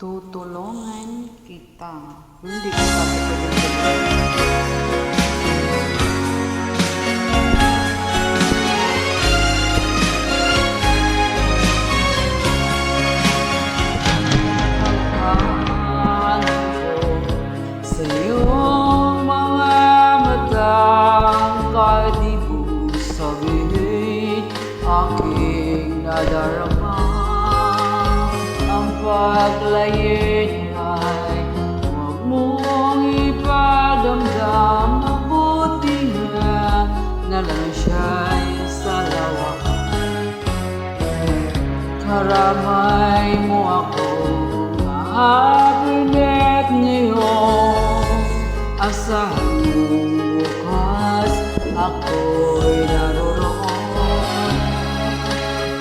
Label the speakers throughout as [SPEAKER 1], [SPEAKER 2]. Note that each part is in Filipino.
[SPEAKER 1] Tutulungan kita. Hindi kita tutulungan. Sa iyong mga matang kahit di mo sabihin, aking nadarama ang paglayin ay huwag mong ipadamdam. Mabuti nga na lang siya'y sa lawakan. Karamay mo ako kahapon at ngayon, asahan mo bukas ako'y naroroon.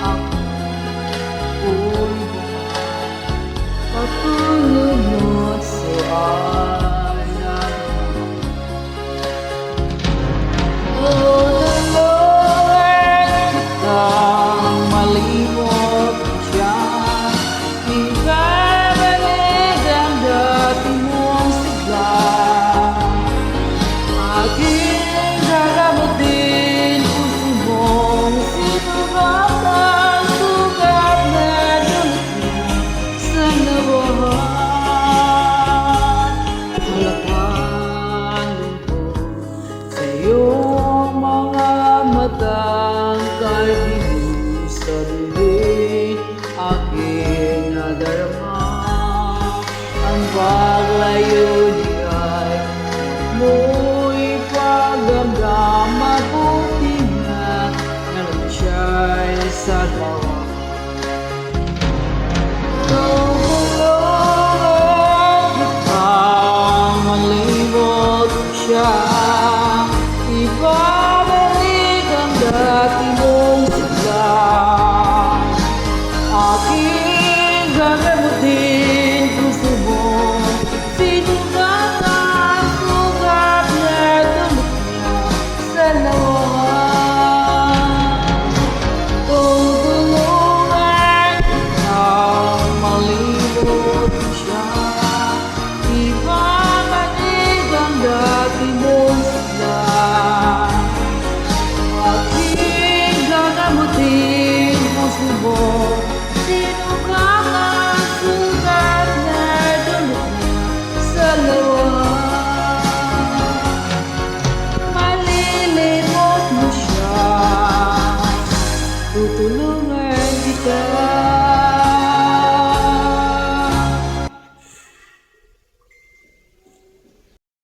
[SPEAKER 1] Ako'y patulunod sa alam. Tulungan kitang malimot siya, ibabalik ang dati mong sigla. Aking gagamutin puso mong sinukat ang sugat na dumating sa nawahan. Halakan lungkot sa iyong mga matang kahit di mo sabihin, aking nadarama ang paglayo di ay mo ipagdamdam. Mabuti nga na lang siya'y sa lawakan. Tulungan kitang malimot siya, ibabalik ang dati mong sigla. Aking gagamutin puso mo, sinukat ang sugat na dumating sa lawahan. Tutulungan kitang malimot siya, ibabalik ang dati mong sigla. Aking gagamutin puso mo, sinukat ang sugat na dumating sa lawahan. Malilimot mo siya, tutulungan kita.